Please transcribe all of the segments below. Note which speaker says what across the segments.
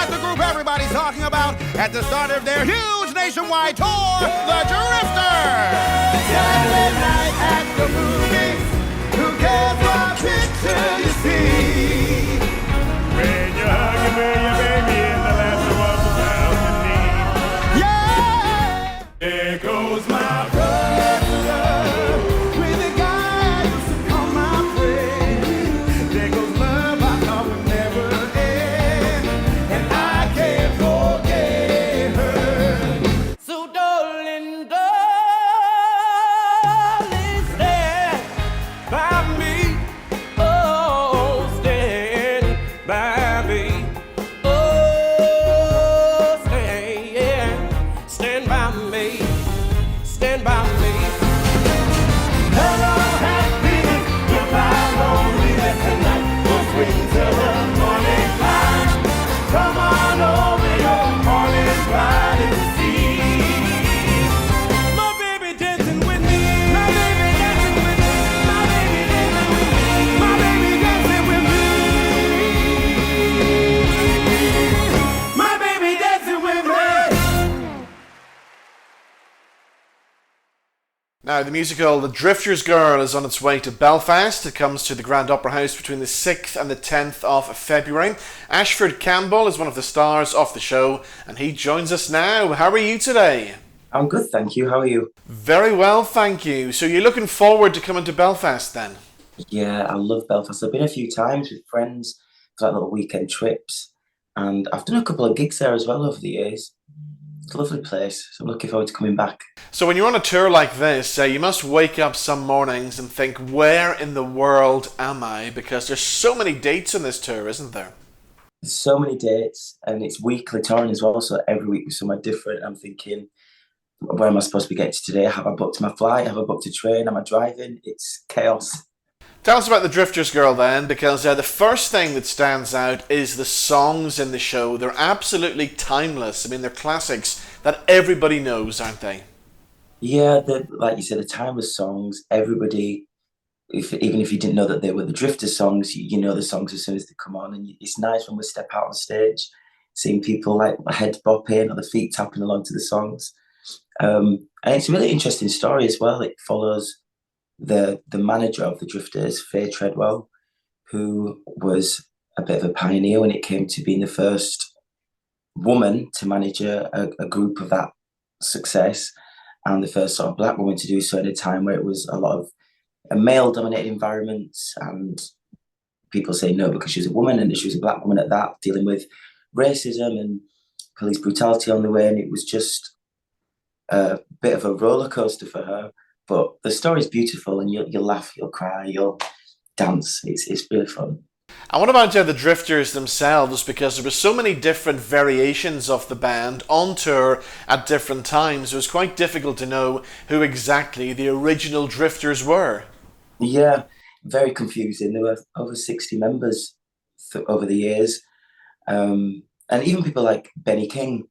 Speaker 1: about the group everybody's talking about at the start of their huge nationwide tour, the Drifters. Saturday night at the movies. Who cares what picture you see?
Speaker 2: When you're hugging with your baby in the last of us without your knee.
Speaker 1: Yeah!
Speaker 2: There goes my
Speaker 1: Brother, with the guy I used to call my friend. There goes love I thought would never end, and I can't forget her.
Speaker 3: So darling, stand by me. Oh, stand by me. Oh, stand by me. Stand by me.
Speaker 1: Hello, happiness, goodbye, loneliness, tonight. We'll swing till the morning light. Come on over, your morning ride in the sea.
Speaker 3: My baby dancing with me.
Speaker 1: My baby dancing with me. My baby dancing with me. My baby dancing with me. My baby dancing with me.
Speaker 4: Now, the musical The Drifter's Girl is on its way to Belfast. It comes to the Grand Opera House between the 6th and the 10th of February. Ashford Campbell is one of the stars of the show, and he joins us now. How are you today?
Speaker 5: I'm good, thank you. How are you?
Speaker 4: Very well, thank you. So you're looking forward to coming to Belfast then?
Speaker 5: Yeah, I love Belfast. I've been a few times with friends for like little weekend trips, and I've done a couple of gigs there as well over the years. It's a lovely place, so I'm looking forward to coming back.
Speaker 4: So when you're on a tour like this, you must wake up some mornings and think, where in the world am I? Because there's so many dates on this tour, isn't there?
Speaker 5: There's so many dates, and it's weekly touring as well, so every week is somewhere different. I'm thinking, where am I supposed to be getting to today? Have I booked my flight? Have I booked a train? Am I driving? It's chaos.
Speaker 4: Tell us about The Drifter's Girl then, because the first thing that stands out is the songs in the show. They're absolutely timeless. I mean, they're classics that everybody knows, aren't they?
Speaker 5: Yeah, like you said, the timeless songs. Everybody, even if you didn't know that they were the Drifters songs, you know the songs as soon as they come on. And it's nice when we step out on stage, seeing people like head bopping or the feet tapping along to the songs. And it's a really interesting story as well. It follows the manager of the Drifters, Faye Treadwell, who was a bit of a pioneer when it came to being the first woman to manage a group of that success, and the first sort of black woman to do so in a time where it was a lot of male-dominated environments, and people say no because she was a woman and she was a black woman at that, dealing with racism and police brutality on the way, and it was just a bit of a roller coaster for her. But the story's beautiful, and you'll laugh, you'll cry, you'll dance. It's really fun.
Speaker 4: And what about the Drifters themselves? Because there were so many different variations of the band on tour at different times. It was quite difficult to know who exactly the original Drifters were.
Speaker 5: Yeah, very confusing. There were over 60 members over the years. And even people like Benny King,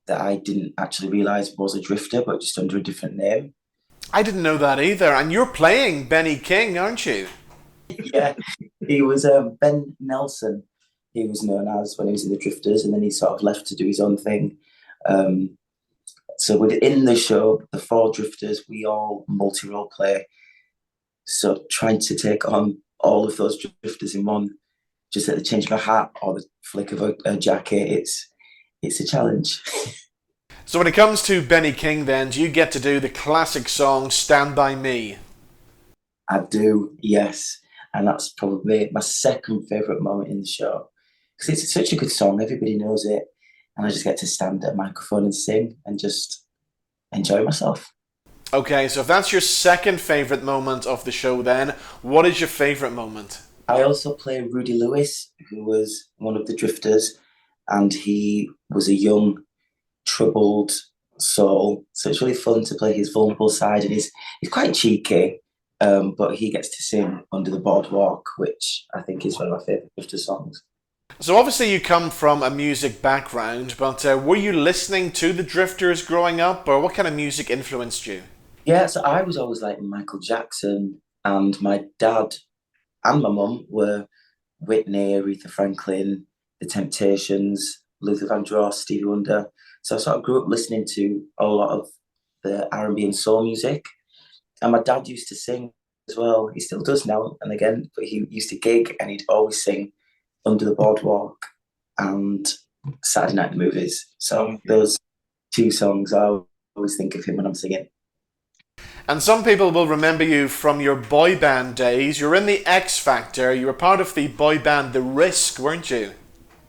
Speaker 5: that I didn't actually realise was a Drifter, but just under a different name.
Speaker 4: I didn't know that either. And you're playing Benny King, aren't you?
Speaker 5: Yeah, he was Ben Nelson, he was known as when he was in the Drifters, and then he sort of left to do his own thing. So within the show, the four Drifters, we all multi-role play. So trying to take on all of those Drifters in one, just at the change of a hat or the flick of a jacket, it's a challenge.
Speaker 4: So when it comes to Benny King then, do you get to do the classic song Stand By Me?
Speaker 5: I do, yes. And that's probably my second favourite moment in the show. Because it's such a good song, everybody knows it. And I just get to stand at a microphone and sing and just enjoy myself.
Speaker 4: Okay, so if that's your second favourite moment of the show then, what is your favourite moment?
Speaker 5: I also play Rudy Lewis, who was one of the Drifters, and he was a young, troubled soul. So it's really fun to play his vulnerable side, and he's quite cheeky, but he gets to sing Under the Boardwalk, which I think is one of my favourite Drifter songs.
Speaker 4: So obviously you come from a music background, but were you listening to the Drifters growing up, or what kind of music influenced you?
Speaker 5: Yeah, so I was always like Michael Jackson, and my dad and my mum were Whitney, Aretha Franklin, The Temptations, Luther Vandross, Stevie Wonder. So I sort of grew up listening to a lot of the R&B and soul music. And my dad used to sing as well. He still does now and again, but he used to gig and he'd always sing Under the Boardwalk and Saturday Night Movies. So those two songs, I always think of him when I'm singing.
Speaker 4: And some people will remember you from your boy band days. You were in the X Factor. You were part of the boy band The Risk, weren't you?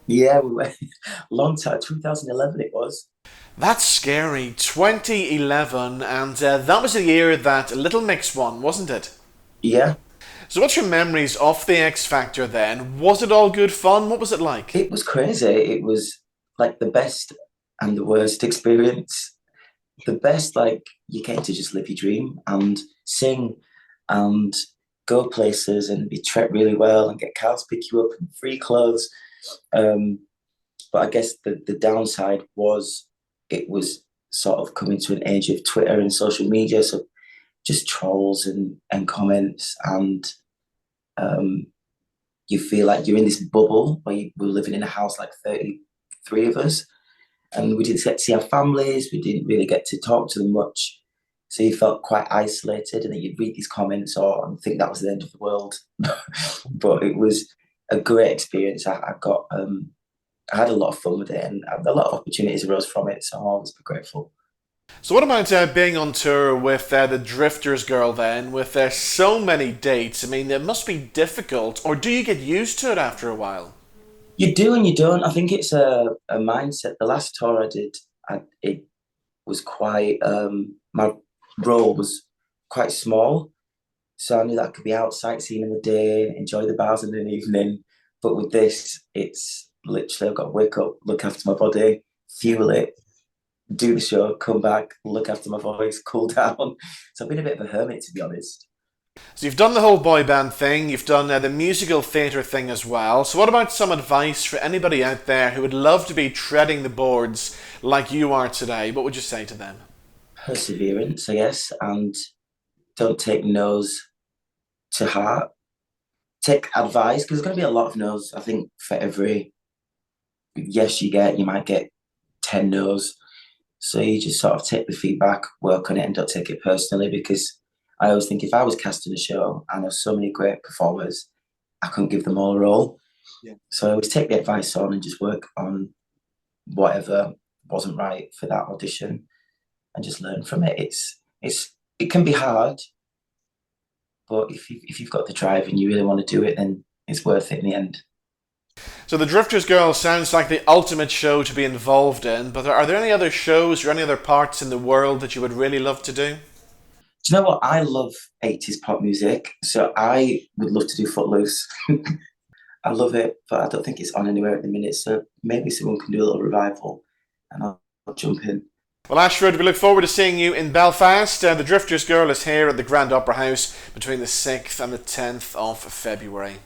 Speaker 5: Yeah, we went long time, 2011 it was.
Speaker 4: That's scary. 2011, and that was the year that Little Mix won, wasn't it?
Speaker 5: Yeah.
Speaker 4: So what's your memories of the X Factor then? Was it all good fun? What was it like?
Speaker 5: It was crazy. It was like the best and the worst experience. The best, like, you get to just live your dream and sing and go places and be treated really well and get cars pick you up and free clothes. But I guess the downside was it was sort of coming to an age of Twitter and social media, so just trolls and comments, and you feel like you're in this bubble where we're living in a house like 33 of us, and we didn't get to see our families, we didn't really get to talk to them much, so you felt quite isolated, and then you'd read these comments and think that was the end of the world. But it was a great experience. I had a lot of fun with it, and a lot of opportunities arose from it, so I'll always be grateful.
Speaker 4: So what about being on tour with the Drifters Girl then, with so many dates? I mean, it must be difficult, or do you get used to it after a while?
Speaker 5: You do and you don't. I think it's a mindset. The last tour I did, it was quite, my role was quite small, so I knew that I could be out sightseeing in the day, enjoy the bars in the evening, but with this, it's literally I've got to wake up, look after my body, fuel it, do the show, come back, look after my voice, cool down. So I've been a bit of a hermit, to be honest.
Speaker 4: So you've done the whole boy band thing, you've done the musical theatre thing as well. So what about some advice for anybody out there who would love to be treading the boards like you are today? What would you say to them?
Speaker 5: Perseverance, I guess, and don't take no's to heart. Take advice, because there's going to be a lot of no's. I think for every yes you might get 10 no's. So you just sort of take the feedback, work on it, and don't take it personally, because I always think if I was casting a show, I know so many great performers, I couldn't give them all a role. Yeah. So I always take the advice on and just work on whatever wasn't right for that audition and just learn from it. It can be hard, but if you've got the drive and you really want to do it, then it's worth it in the end.
Speaker 4: So the Drifters Girl sounds like the ultimate show to be involved in, but are there any other shows or any other parts in the world that you would really love to do?
Speaker 5: Do you know what? I love 80s pop music, so I would love to do Footloose. I love it, but I don't think it's on anywhere at the minute, so maybe someone can do a little revival and I'll jump in.
Speaker 4: Well, Ashford, we look forward to seeing you in Belfast. The Drifters Girl is here at the Grand Opera House between the 6th and the 10th of February.